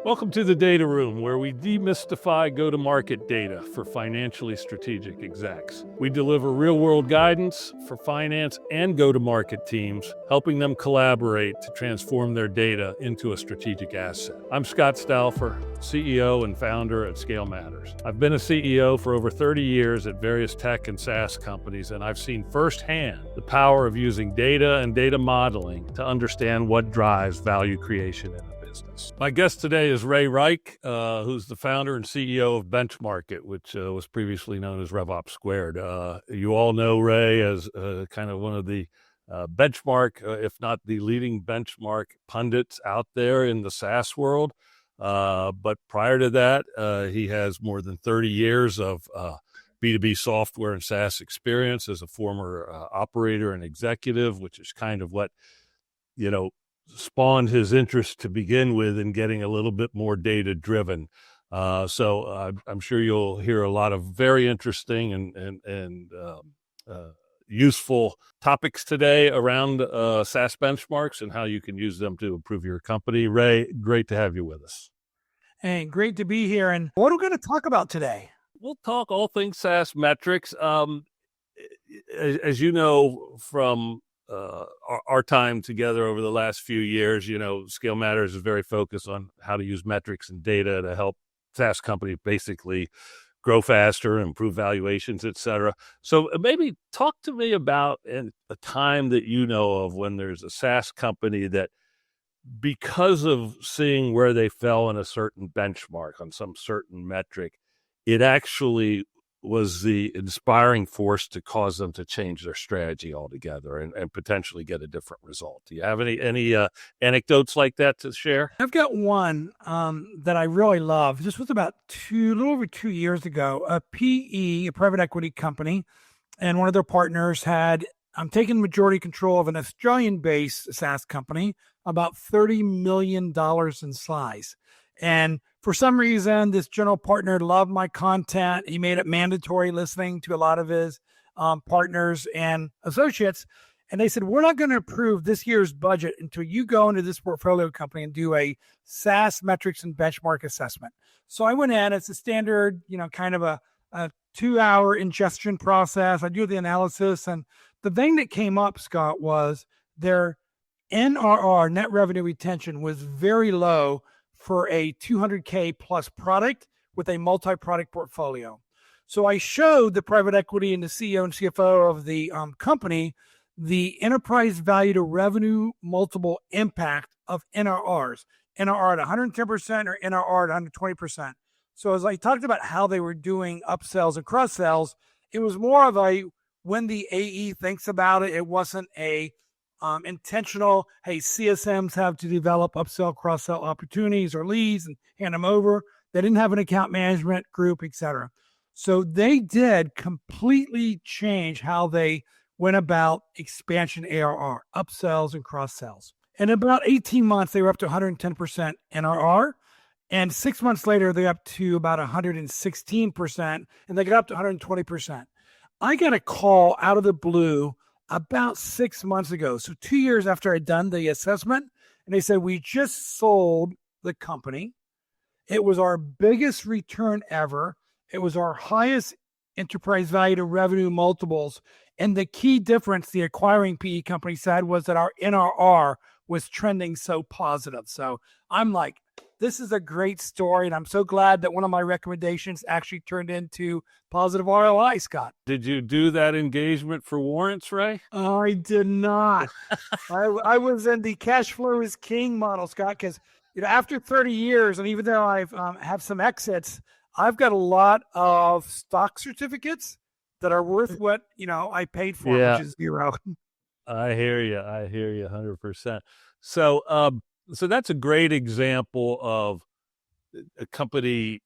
Welcome to the Data Room, where we demystify go-to-market data for financially strategic execs. We deliver real-world guidance for finance and go-to-market teams, helping them collaborate to transform their data into a strategic asset. I'm Scott Stouffer, CEO and founder at scaleMatters. I've been a CEO for over 30 years at various tech and SaaS companies, and I've seen firsthand the power of using data and data modeling to understand what drives value creation in a business. My guest today is Ray Rike, who's the founder and CEO of Benchmarkit, which was previously known as RevOps Squared. You all know Ray as kind of one of the benchmark, if not the leading benchmark pundits out there in the SaaS world. But prior to that, he has more than 30 years of B2B software and SaaS experience as a former operator and executive, which is kind of what, spawned his interest to begin with in getting a little bit more data driven. So I'm sure you'll hear a lot of very interesting and useful topics today around SaaS benchmarks and how you can use them to improve your company. Ray, great to have you with us. Hey, great to be here. And what are we going to talk about today? We'll talk all things SaaS metrics. As you know from our time together over the last few years, scaleMatters is very focused on how to use metrics and data to help SaaS companies basically grow faster, improve valuations, et cetera. So maybe talk to me about a time that you know of when there's a SaaS company that, because of seeing where they fell in a certain benchmark on some certain metric, it actually was the inspiring force to cause them to change their strategy altogether and potentially get a different result. Do you have any anecdotes like that to share? I've got one that I really love. This was about a little over 2 years ago. A PE, a private equity company, and one of their partners had taken majority control of an Australian-based SaaS company, about $30 million in size. And for some reason, this general partner loved my content. He made it mandatory listening to a lot of his partners and associates. And they said, we're not going to approve this year's budget until you go into this portfolio company and do a SaaS metrics and benchmark assessment. So I went in. It's a standard, kind of a 2-hour ingestion process. I do the analysis. And the thing that came up, Scott, was their NRR, net revenue retention, was very low for a $200K plus product with a multi-product portfolio. So I showed the private equity and the CEO and CFO of the company the enterprise value to revenue multiple impact of NRRs. NRR at 110% or NRR at 120%. So as I talked about how they were doing upsells and cross-sells, it was more of when the AE thinks about it, it wasn't a intentional, hey, CSMs have to develop upsell, cross-sell opportunities or leads and hand them over. They didn't have an account management group, et cetera. So they did completely change how they went about expansion ARR, upsells and cross-sells. In about 18 months, they were up to 110% NRR. And 6 months later, they're up to about 116%, and they got up to 120%. I got a call out of the blue about 6 months ago. So 2 years after I'd done the assessment, and they said, we just sold the company. It was our biggest return ever. It was our highest enterprise value to revenue multiples. And the key difference the acquiring PE company said was that our NRR was trending so positive. So I'm like, this is a great story, and I'm so glad that one of my recommendations actually turned into positive ROI, Scott. Did you do that engagement for warrants, Ray? I did not. I was in the cash flow is king model, Scott, because after 30 years, and even though I've have some exits, I've got a lot of stock certificates that are worth what I paid for, which is zero. I hear you 100%. So that's a great example of a company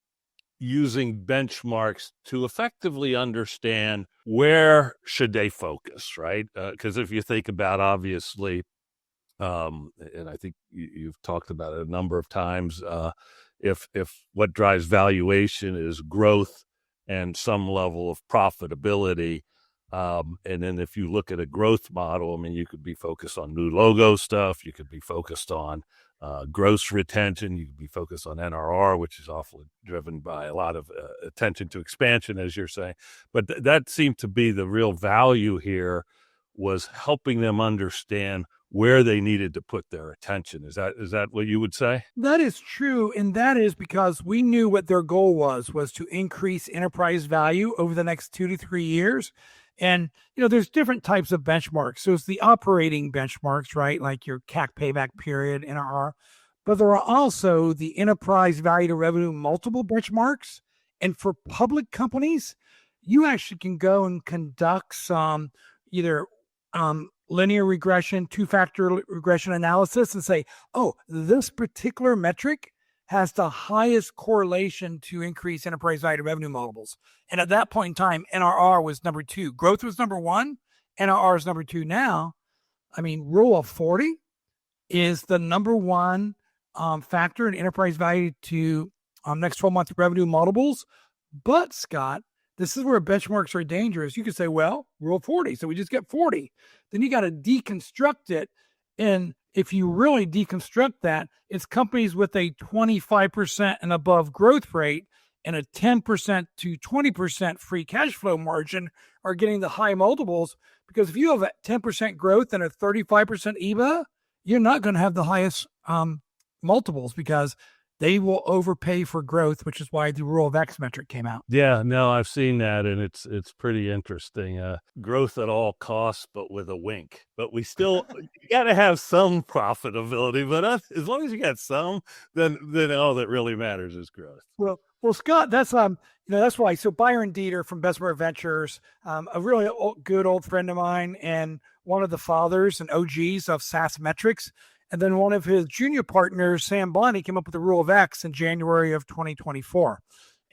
using benchmarks to effectively understand where should they focus, right? Because if you think about, obviously, and I think you've talked about it a number of times, if what drives valuation is growth and some level of profitability, and then if you look at a growth model, I mean, you could be focused on new logo stuff. You could be focused on gross retention. You can be focused on NRR, which is often driven by a lot of attention to expansion, as you're saying. But that seemed to be the real value here, was helping them understand where they needed to put their attention. Is that what you would say? That is true. And that is because we knew what their goal was to increase enterprise value over the next 2 to 3 years. And, there's different types of benchmarks. So it's the operating benchmarks, right? Like your CAC payback period, NRR. But there are also the enterprise value to revenue multiple benchmarks. And for public companies, you actually can go and conduct some either linear regression, two-factor regression analysis and say, oh, this particular metric has the highest correlation to increase enterprise value to revenue multiples. And at that point in time, NRR was number 2. Growth was number 1. NRR is number 2 now. Rule of 40 is the number 1 factor in enterprise value to next 12-month revenue multiples. But, Scott, this is where benchmarks are dangerous. You could say, well, rule 40, so we just get 40. Then you got to deconstruct it. And if you really deconstruct that, it's companies with a 25% and above growth rate and a 10% to 20% free cash flow margin are getting the high multiples. Because if you have a 10% growth and a 35% EBITDA, you're not going to have the highest multiples, because they will overpay for growth, which is why the rule of X metric came out. Yeah, no, I've seen that, and it's pretty interesting. Growth at all costs, but with a wink. But we still you got to have some profitability. But as long as you got some, then all that really matters is growth. Well, Scott, that's that's why. So Byron Dieter from Bessemer Ventures, a really good old friend of mine, and one of the fathers and OGs of SaaS metrics. And then one of his junior partners, Sam Bonnie, came up with the rule of X in January of 2024.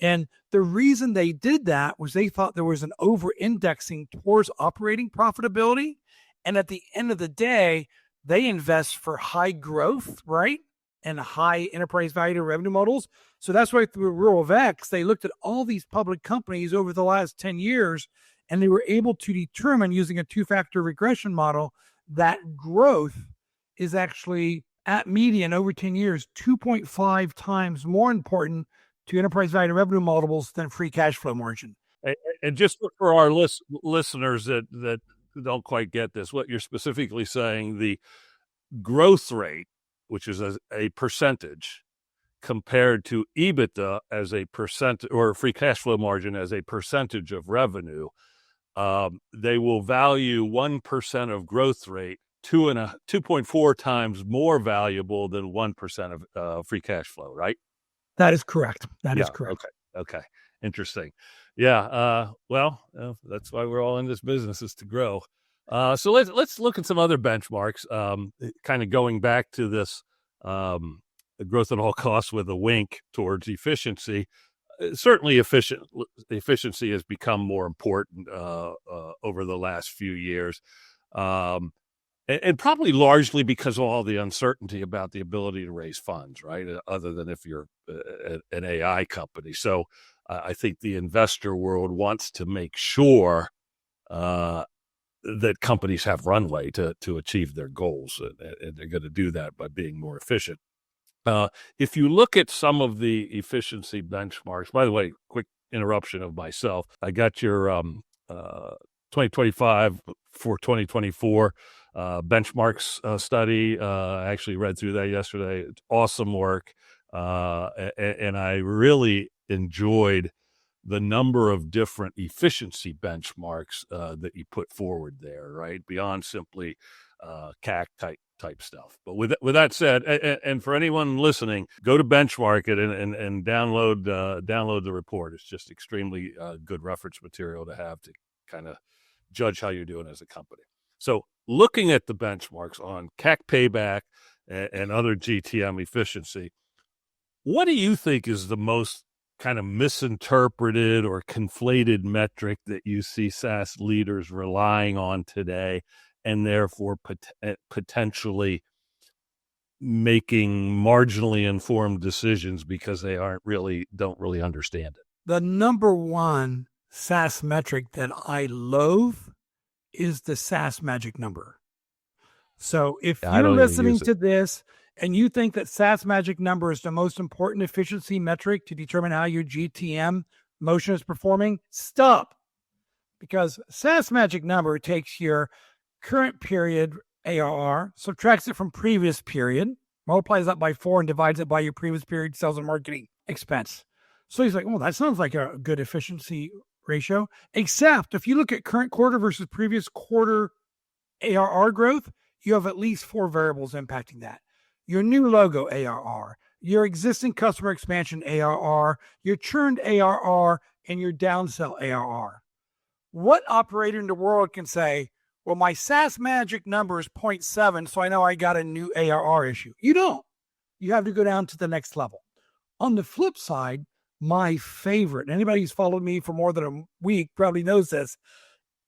And the reason they did that was they thought there was an over-indexing towards operating profitability. And at the end of the day, they invest for high growth, right? And high enterprise value to revenue models. So that's why through rule of X, they looked at all these public companies over the last 10 years, and they were able to determine, using a two-factor regression model, that growth is actually at median over 10 years, 2.5 times more important to enterprise value to revenue multiples than free cash flow margin. And just for our listeners that don't quite get this, what you're specifically saying, the growth rate, which is a percentage, compared to EBITDA as a percent, or free cash flow margin as a percentage of revenue, they will value 1% of growth rate 2.4 times more valuable than 1% of free cash flow, right? That is correct. That is correct. Okay. Interesting. Yeah. That's why we're all in this business, is to grow. So let's look at some other benchmarks. Kind of going back to this growth at all costs with a wink towards efficiency. Certainly, efficiency has become more important over the last few years. And probably largely because of all the uncertainty about the ability to raise funds, right? Other than if you're an AI company. So I think the investor world wants to make sure that companies have runway to achieve their goals. And they're going to do that by being more efficient. If you look at some of the efficiency benchmarks, by the way, quick interruption of myself. I got your 2025 for 2024 benchmarks study. I actually read through that yesterday. It's awesome work. And I really enjoyed the number of different efficiency benchmarks that you put forward there, right? Beyond simply CAC type stuff. But with that said, and for anyone listening, go to Benchmarkit and download the report. It's just extremely good reference material to have to kind of judge how you're doing as a company. So looking at the benchmarks on CAC payback and other GTM efficiency, what do you think is the most kind of misinterpreted or conflated metric that you see SaaS leaders relying on today, and therefore potentially making marginally informed decisions because they don't really understand it? The number one SaaS metric that I loathe is the SaaS magic number. So if you're listening to this and you think that SaaS magic number is the most important efficiency metric to determine how your GTM motion is performing, stop. Because SaaS magic number takes your current period ARR, subtracts it from previous period, multiplies that by 4, and divides it by your previous period sales and marketing expense. So he's like, well, that sounds like a good efficiency ratio. Except if you look at current quarter versus previous quarter ARR growth, you have at least 4 variables impacting that. Your new logo ARR, your existing customer expansion ARR, your churned ARR, and your downsell ARR. What operator in the world can say, well, my SaaS magic number is 0.7, so I know I got a new ARR issue? You don't. You have to go down to the next level. On the flip side, my favorite, anybody who's followed me for more than a week probably knows this,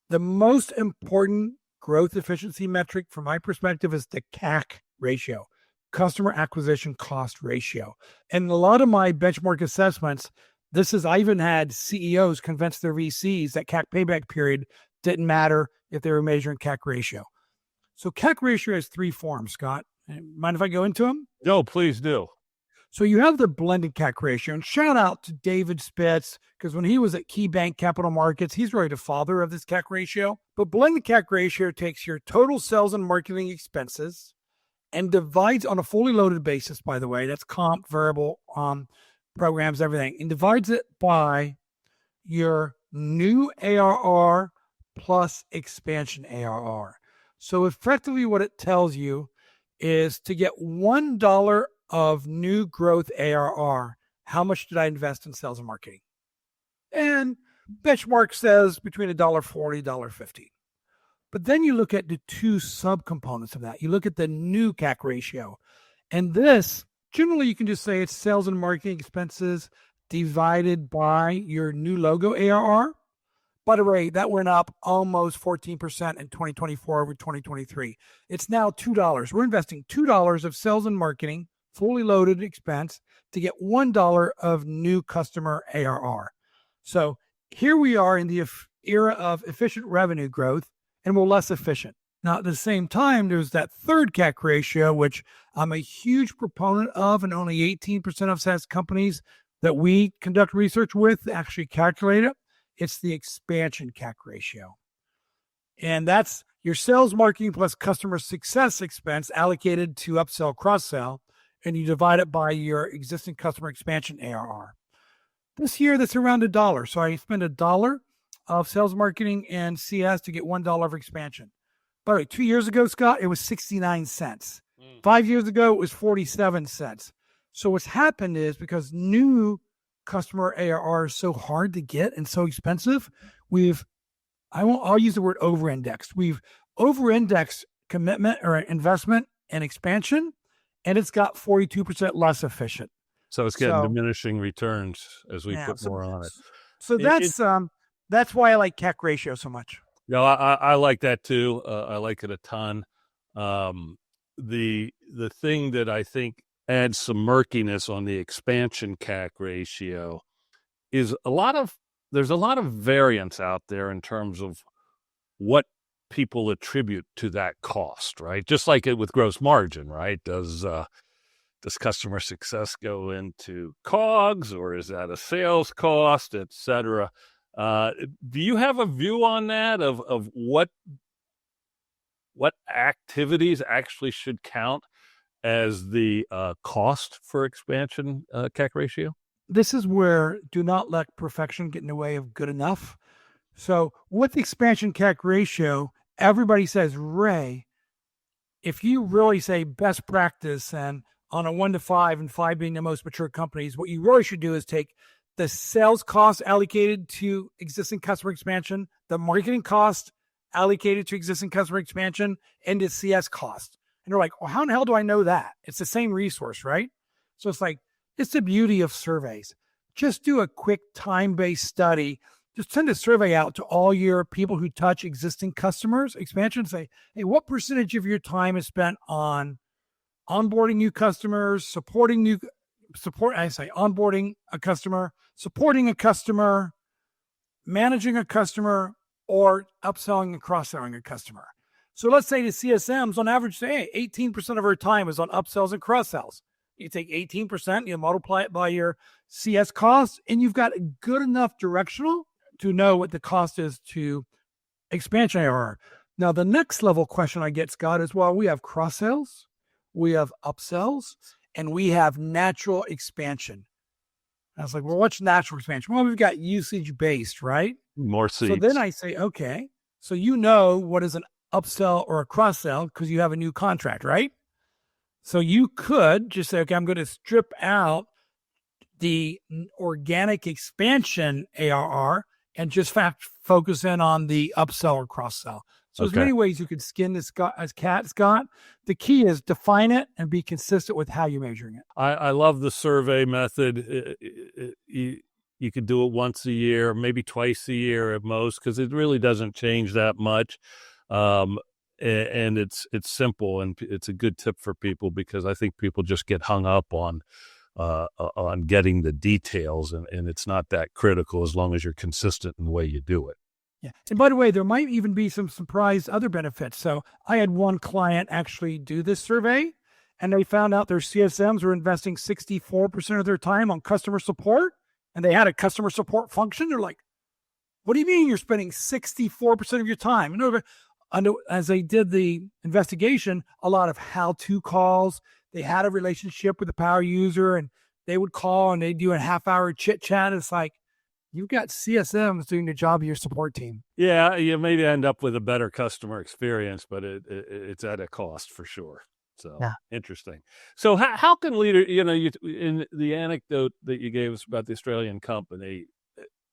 the most important growth efficiency metric from my perspective is the CAC ratio, customer acquisition cost ratio. And a lot of my benchmark assessments, I even had CEOs convince their VCs that CAC payback period didn't matter if they were measuring CAC ratio. So CAC ratio has 3 forms, Scott. Mind if I go into them? No, please do. So you have the blended CAC ratio, and shout out to David Spitz, because when he was at KeyBank Capital Markets, he's really the father of this CAC ratio. But blended CAC ratio takes your total sales and marketing expenses and divides on a fully loaded basis, by the way, that's comp, variable, programs, everything, and divides it by your new ARR plus expansion ARR. So effectively what it tells you is to get $1 of new growth ARR, how much did I invest in sales and marketing? And benchmark says between $1.40, $1.50. But then you look at the 2 subcomponents of that. You look at the new CAC ratio. And this, generally you can just say it's sales and marketing expenses divided by your new logo ARR. By the way, that went up almost 14% in 2024 over 2023. It's now $2. We're investing $2 of sales and marketing, fully loaded expense, to get $1 of new customer ARR. So here we are in the era of efficient revenue growth, and we're less efficient. Now, at the same time, there's that third CAC ratio, which I'm a huge proponent of, and only 18% of SaaS companies that we conduct research with actually calculate it. It's the expansion CAC ratio. And that's your sales, marketing, plus customer success expense allocated to upsell, cross-sell, and you divide it by your existing customer expansion ARR. This year, that's around $1. So I spend $1 of sales, marketing, and CS to get $1 of expansion. By the way, 2 years ago, Scott, it was 69 cents. 5 years ago, it was 47 cents. So what's happened is because new customer ARR is so hard to get and so expensive, I'll use the word over-indexed. We've over-indexed commitment or investment and expansion, and it's got 42% less efficient. So it's getting diminishing returns as we put more on it. So that's why I like CAC ratio so much. No, I like that too. I like it a ton. The thing that I think adds some murkiness on the expansion CAC ratio is there's a lot of variance out there in terms of what people attribute to that cost, right? Just like it with gross margin, right? Does customer success go into COGS, or is that a sales cost, et cetera? Do you have a view on that of what activities actually should count as the cost for expansion CAC ratio? This is where do not let perfection get in the way of good enough. So with the expansion CAC ratio, everybody says, Ray, if you really say best practice and on a 1 to 5 and 5 being the most mature companies, what you really should do is take the sales cost allocated to existing customer expansion, the marketing cost allocated to existing customer expansion, and the CS cost. And they're like, well, how in the hell do I know that? It's the same resource, right? So it's the beauty of surveys. Just do a quick time-based study. Just send a survey out to all your people who touch existing customers, expansion, say, hey, what percentage of your time is spent on onboarding new customers, onboarding a customer, supporting a customer, managing a customer, or upselling and cross-selling a customer. So let's say the CSMs on average say, hey, 18% of our time is on upsells and cross-sells. You take 18%, you multiply it by your CS cost, and you've got a good enough directional to know what the cost is to expansion ARR. Now, the next level question I get, Scott, is, well, we have cross-sells, we have upsells, and we have natural expansion. I was like, well, what's natural expansion? Well, we've got usage-based, right? More seats. So then I say, okay, so you know what is an upsell or a cross-sell because you have a new contract, right? So you could just say, okay, I'm going to strip out the organic expansion ARR and just focus in on the upsell or cross-sell. So there's many ways you could skin this cat, Scott. The key is define it and be consistent with how you're measuring it. I love the survey method. You could do it once a year, maybe twice a year at most, because it really doesn't change that much. And it's simple, and it's a good tip for people because I think people just get hung up on getting the details, and it's not that critical as long as you're consistent in the way you do it. Yeah. And by the way, there might even be some surprise other benefits. So I had one client actually do this survey, and they found out their CSMs were investing 64% of their time on customer support, and they had a customer support function. They're like, what do you mean you're spending 64% of your time? And as they did the investigation, a lot of how-to calls. They had a relationship with the power user, and they would call and they'd do a half-hour chit-chat. It's like, you've got CSMs doing the job of your support team. Yeah, you maybe end up with a better customer experience, but it's at a cost for sure. So Interesting. So how can leaders, in the anecdote that you gave us about the Australian company,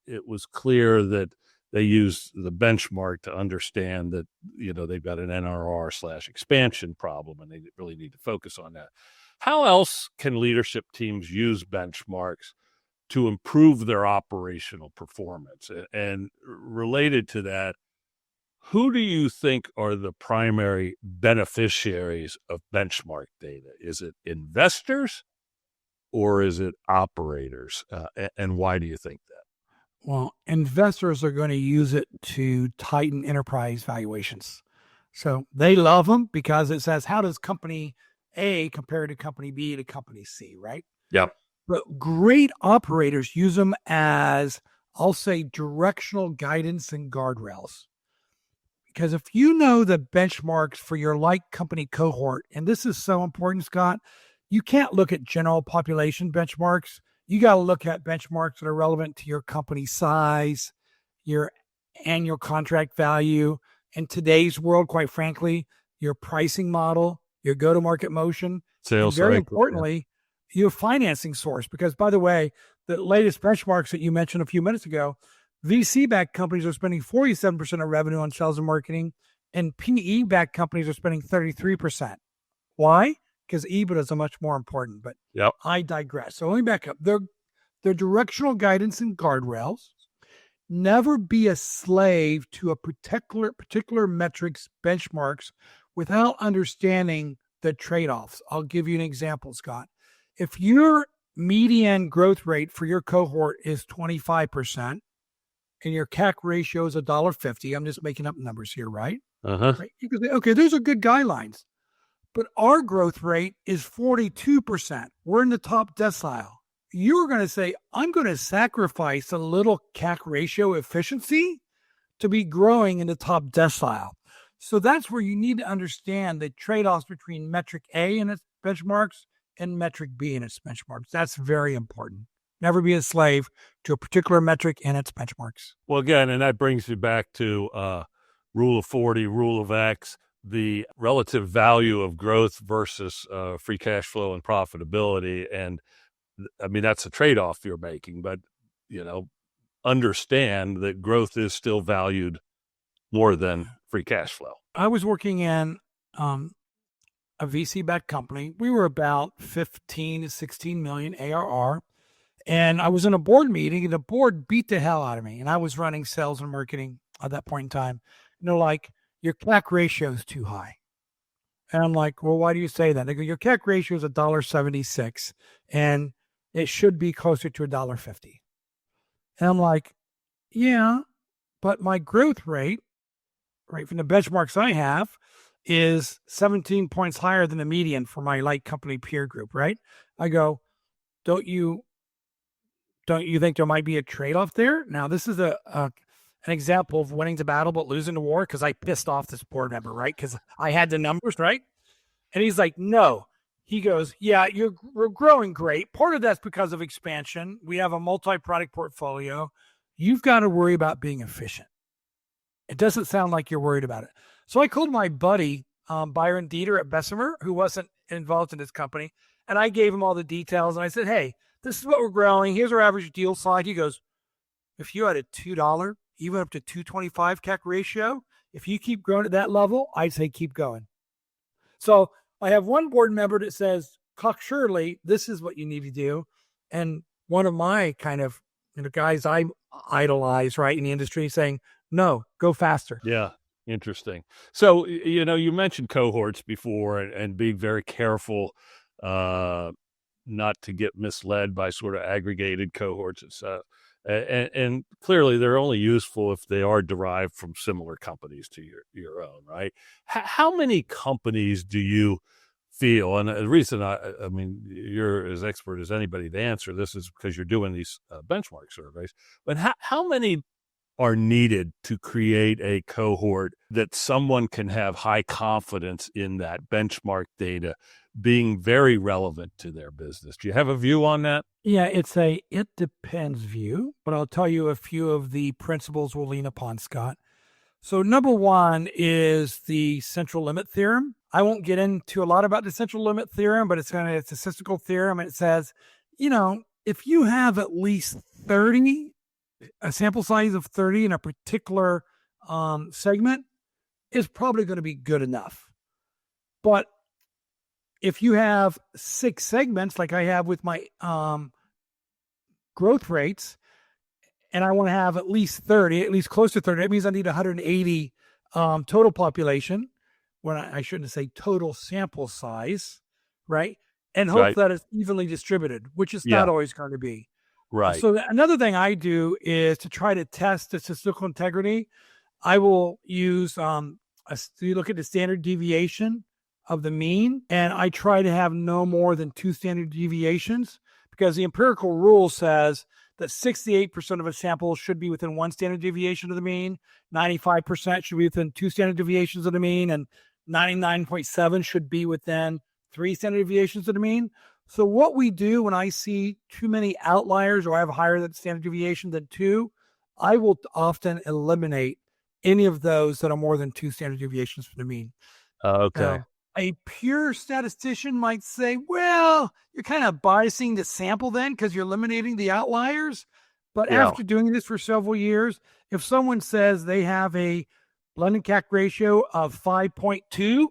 it was clear that they used the benchmark to understand that, they've got an NRR/expansion problem, and they really need to focus on that. How else can leadership teams use benchmarks to improve their operational performance? And related to that, who do you think are the primary beneficiaries of benchmark data? Is it investors or is it operators? And why do you think that? Well, investors are going to use it to tighten enterprise valuations. So they love them because it says, how does company A compare to company B to company C, right? Yep. But great operators use them as, I'll say, directional guidance and guardrails. Because if you know the benchmarks for your like company cohort, and this is so important, Scott, you can't look at general population benchmarks. You got to look at benchmarks that are relevant to your company size, your annual contract value. In today's world, quite frankly, your pricing model, your go-to-market motion, sales and very cycle, importantly, your financing source. Because by the way, the latest benchmarks that you mentioned a few minutes ago, VC-backed companies are spending 47% of revenue on sales and marketing, and PE-backed companies are spending 33%. Why? Because EBITDA is much more important, but I digress. So let me back up. They're directional guidance and guardrails. Never be a slave to a particular metrics, benchmarks, without understanding the trade-offs. I'll give you an example, Scott. If your median growth rate for your cohort is 25%, and your CAC ratio is $1.50, I'm just making up numbers here, right? Uh-huh. Right? You can say, okay, those are good guidelines. But our growth rate is 42%. We're in the top decile. You're going to say, I'm going to sacrifice a little CAC ratio efficiency to be growing in the top decile. So that's where you need to understand the trade-offs between metric A and its benchmarks and metric B and its benchmarks. That's very important. Never be a slave to a particular metric and its benchmarks. Well, again, and that brings you back to rule of 40, rule of X, the relative value of growth versus free cash flow and profitability. And I mean, that's a trade-off you're making, but, understand that growth is still valued more than free cash flow. I was working in a VC-backed company. We were about 15 to 16 million ARR. And I was in a board meeting, and the board beat the hell out of me. And I was running sales and marketing at that point in time. And they're like, your CAC ratio is too high. And I'm like, well, why do you say that? They go, your CAC ratio is $1.76, and it should be closer to $1.50. And I'm like, yeah, but my growth rate right, from the benchmarks I have, is 17 points higher than the median for my light company peer group, right? I go, don't you think there might be a trade-off there? Now, this is an example of winning the battle but losing the war, because I pissed off this board member, right? Because I had the numbers, right? And he's like, no. He goes, yeah, we're growing great. Part of that's because of expansion. We have a multi-product portfolio. You've got to worry about being efficient. It doesn't sound like you're worried about it. So I called my buddy, Byron Dieter at Bessemer, who wasn't involved in this company, and I gave him all the details. And I said, hey, this is what we're growing. Here's our average deal size. He goes, if you had a $2, even up to 225 CAC ratio, if you keep growing at that level, I'd say keep going. So I have one board member that says, surely this is what you need to do. And one of my kind of guys I idolize, right, in the industry saying, no, go faster. Yeah. Interesting. So, you mentioned cohorts before and being very careful not to get misled by sort of aggregated cohorts and stuff. And clearly they're only useful if they are derived from similar companies to your own, right? How many companies do you feel, and the reason I mean, you're as expert as anybody to answer this is because you're doing these benchmark surveys, but how many are needed to create a cohort that someone can have high confidence in that benchmark data being very relevant to their business? Do you have a view on that? Yeah, it's it depends view, but I'll tell you a few of the principles we'll lean upon, Scott. So number one is the central limit theorem. I won't get into a lot about the central limit theorem, but it's a statistical theorem, and it says, if you have at least 30, a sample size of 30 in a particular segment, is probably going to be good enough. But if you have 6 segments, like I have with my growth rates, and I want to have at least 30, at least close to 30, that means I need 180 total population, when I shouldn't say total sample size, right? And hope that it's evenly distributed, which is not always going to be. Right. So another thing I do is to try to test statistical integrity. I will use, you look at the standard deviation of the mean, and I try to have no more than 2 standard deviations, because the empirical rule says that 68% of a sample should be within 1 standard deviation of the mean, 95% should be within 2 standard deviations of the mean, and 99.7 should be within 3 standard deviations of the mean. So what we do when I see too many outliers, or I have a higher standard deviation than 2, I will often eliminate any of those that are more than 2 standard deviations from the mean. Okay. Now, a pure statistician might say, well, you're kind of biasing the sample then because you're eliminating the outliers. But after doing this for several years, if someone says they have a blended CAC ratio of 5.2,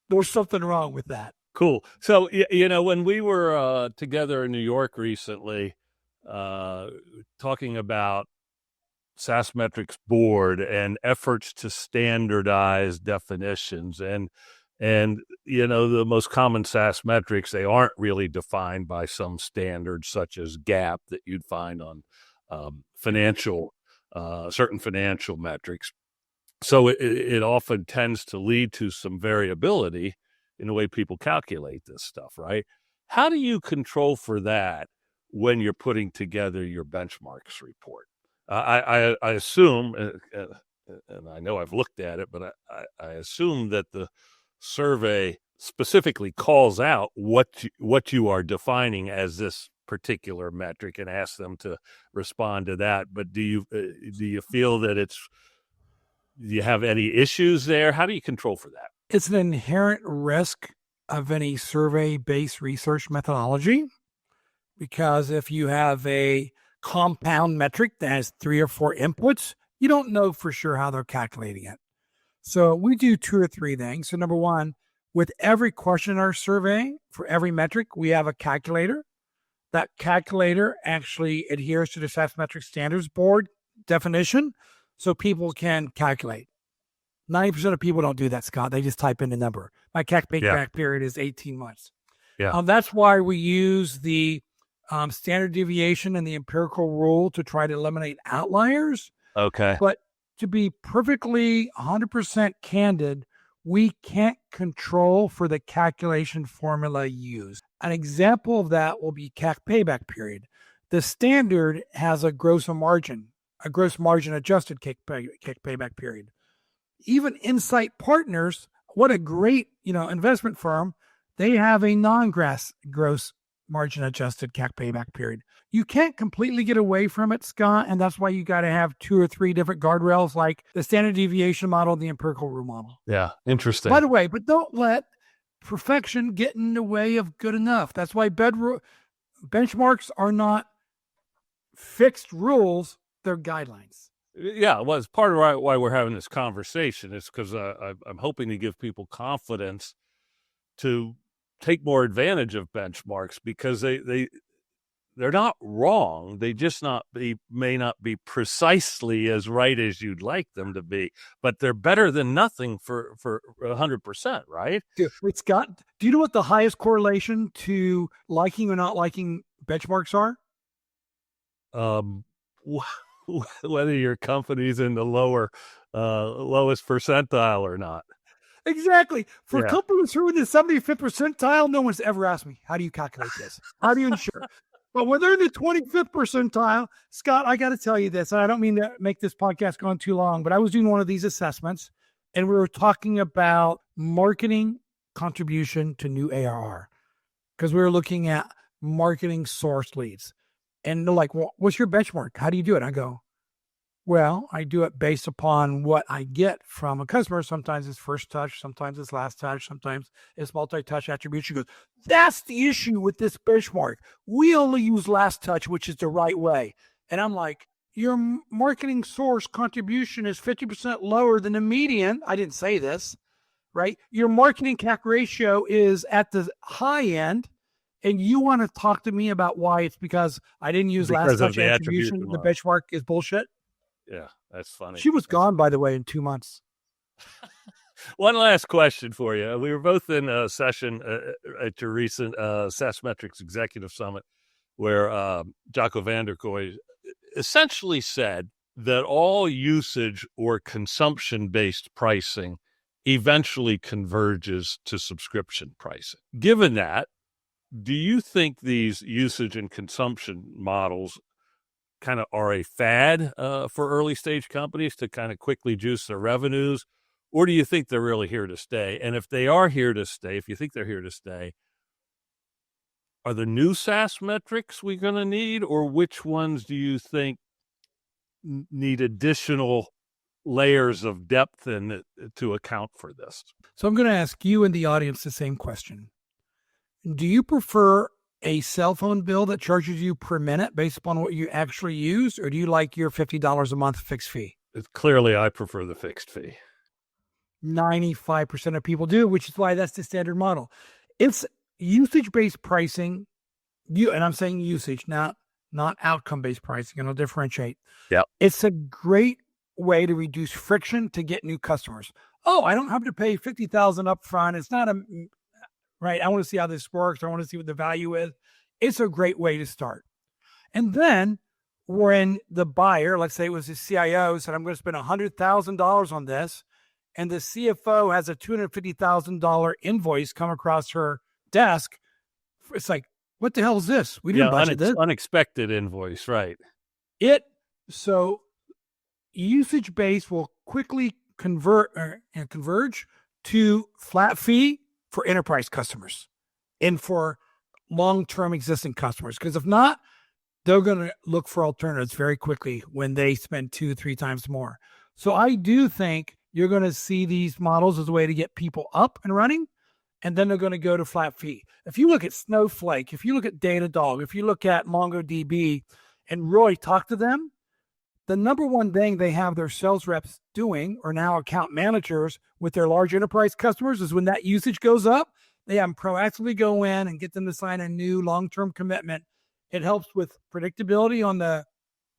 there's something wrong with that. Cool. So, when we were together in New York recently, talking about SaaS Metrics board and efforts to standardize definitions, and the most common SaaS metrics, they aren't really defined by some standards such as GAAP that you'd find on certain financial metrics. So it often tends to lead to some variability in the way people calculate this stuff, right? How do you control for that when you're putting together your benchmarks report? I assume, and I know I've looked at it, but I assume that the survey specifically calls out what you are defining as this particular metric and asks them to respond to that. But do you feel that do you have any issues there? How do you control for that? It's an inherent risk of any survey-based research methodology, because if you have a compound metric that has 3 or 4 inputs, you don't know for sure how they're calculating it. So we do 2 or 3 things. So number one, with every question in our survey, for every metric, we have a calculator. That calculator actually adheres to the SaaS Metrics Standards Board definition, so people can calculate. 90% of people don't do that, Scott. They just type in the number. My CAC payback period is 18 months. Yeah. That's why we use the standard deviation and the empirical rule to try to eliminate outliers. Okay. But to be perfectly 100% candid, we can't control for the calculation formula used. An example of that will be CAC payback period. The standard has a gross margin adjusted CAC payback period. Even Insight Partners, what a great investment firm, they have a non-gross margin adjusted CAC payback period. You can't completely get away from it, Scott, and that's why you got to have 2 or 3 different guardrails, like the standard deviation model and the empirical rule model. Yeah, interesting. By the way, but don't let perfection get in the way of good enough. That's why benchmarks are not fixed rules, they're guidelines. Yeah, well, it's part of why we're having this conversation. It's because I'm hoping to give people confidence to take more advantage of benchmarks, because they're not wrong. They just may not be precisely as right as you'd like them to be, but they're better than nothing for 100%, right? Dude, Scott, do you know what the highest correlation to liking or not liking benchmarks are? Whether your company's in the lowest percentile or not. Exactly. For companies who are in the 75th percentile, no one's ever asked me, how do you calculate this? How do you ensure? But when they're in the 25th percentile, Scott, I got to tell you this, and I don't mean to make this podcast go on too long, but I was doing one of these assessments, and we were talking about marketing contribution to new ARR, because we were looking at marketing source leads. And they're like, well, what's your benchmark? How do you do it? I go, well, I do it based upon what I get from a customer. Sometimes it's first touch, sometimes it's last touch, sometimes it's multi-touch attribution. She goes, that's the issue with this benchmark. We only use last touch, which is the right way. And I'm like, your marketing source contribution is 50% lower than the median. I didn't say this, right? Your marketing CAC ratio is at the high end. And you want to talk to me about why it's because I didn't use last touch attribution. The benchmark is bullshit. Yeah, that's funny. She was gone, by the way, in 2 months. One last question for you. We were both in a session at your recent SaaS Metrics Executive Summit, where Jocko van der Kooi essentially said that all usage or consumption-based pricing eventually converges to subscription pricing. Given that, do you think these usage and consumption models kind of are a fad for early stage companies to kind of quickly juice their revenues? Or do you think they're really here to stay? And if they are here to stay, if you think they're here to stay, are the new SaaS metrics we're going to need, or which ones do you think need additional layers of depth in to account for this? So I'm going to ask you and the audience the same question. Do you prefer a cell phone bill that charges you per minute based upon what you actually use, or do you like your $50 a month fixed fee? Clearly, I prefer the fixed fee. 95% of people do, which is why that's the standard model. It's usage-based pricing, and I'm saying usage, not outcome-based pricing, and I'll differentiate. Yeah, it's a great way to reduce friction to get new customers. Oh, I don't have to pay $50,000 up front. It's not right. I want to see how this works. I want to see what the value is. It's a great way to start. And then when the buyer, let's say it was the CIO, said, I'm going to spend $100,000 on this, and the CFO has a $250,000 invoice come across her desk, it's like, what the hell is this? We didn't budget this. Unexpected invoice, right? So usage-based will quickly converge to flat fee for enterprise customers and for long-term existing customers. Because if not, they're going to look for alternatives very quickly when they spend 2-3 times more. So I do think you're going to see these models as a way to get people up and running, and then they're going to go to flat fee. If you look at Snowflake, if you look at Datadog, if you look at MongoDB, and Roy, talk to them, the number one thing they have their sales reps doing, or now account managers with their large enterprise customers, is when that usage goes up, they have them proactively go in and get them to sign a new long-term commitment. It helps with predictability on the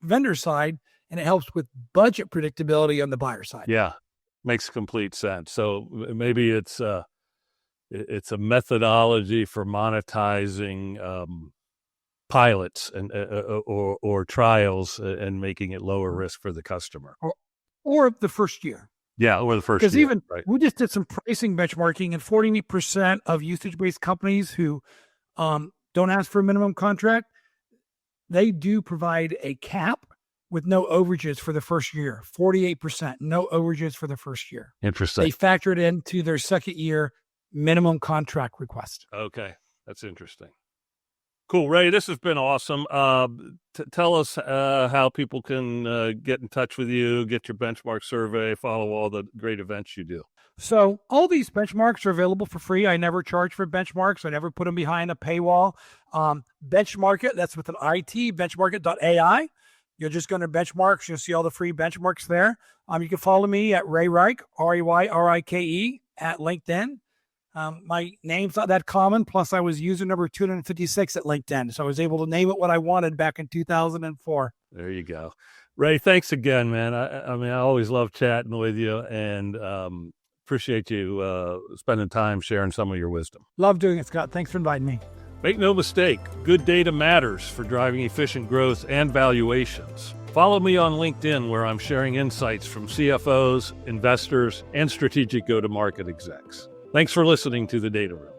vendor side, and it helps with budget predictability on the buyer side. Yeah, makes complete sense. So maybe it's a methodology for monetizing pilots and or trials and making it lower risk for the customer. or the first year. Yeah, or the first Because year. even we just did some pricing benchmarking, and 40% of usage-based companies who don't ask for a minimum contract, they do provide a cap with no overages for the first year. 48%, no overages for the first year. Interesting. They factor it into their second year minimum contract request. Okay, that's interesting. Cool, Ray, this has been awesome. Tell us how people can get in touch with you, get your benchmark survey, follow all the great events you do. So all these benchmarks are available for free. I never charge for benchmarks. I never put them behind a paywall. Benchmarkit, that's with an IT, benchmarkit.ai. You're just going to benchmarks. You'll see all the free benchmarks there. You can follow me at Ray Rike, RAYRIKE, at LinkedIn. My name's not that common. Plus, I was user number 256 at LinkedIn. So I was able to name it what I wanted back in 2004. There you go. Ray, thanks again, man. I mean, I always love chatting with you, and appreciate you spending time sharing some of your wisdom. Love doing it, Scott. Thanks for inviting me. Make no mistake, good data matters for driving efficient growth and valuations. Follow me on LinkedIn, where I'm sharing insights from CFOs, investors, and strategic go-to-market execs. Thanks for listening to The Data Room.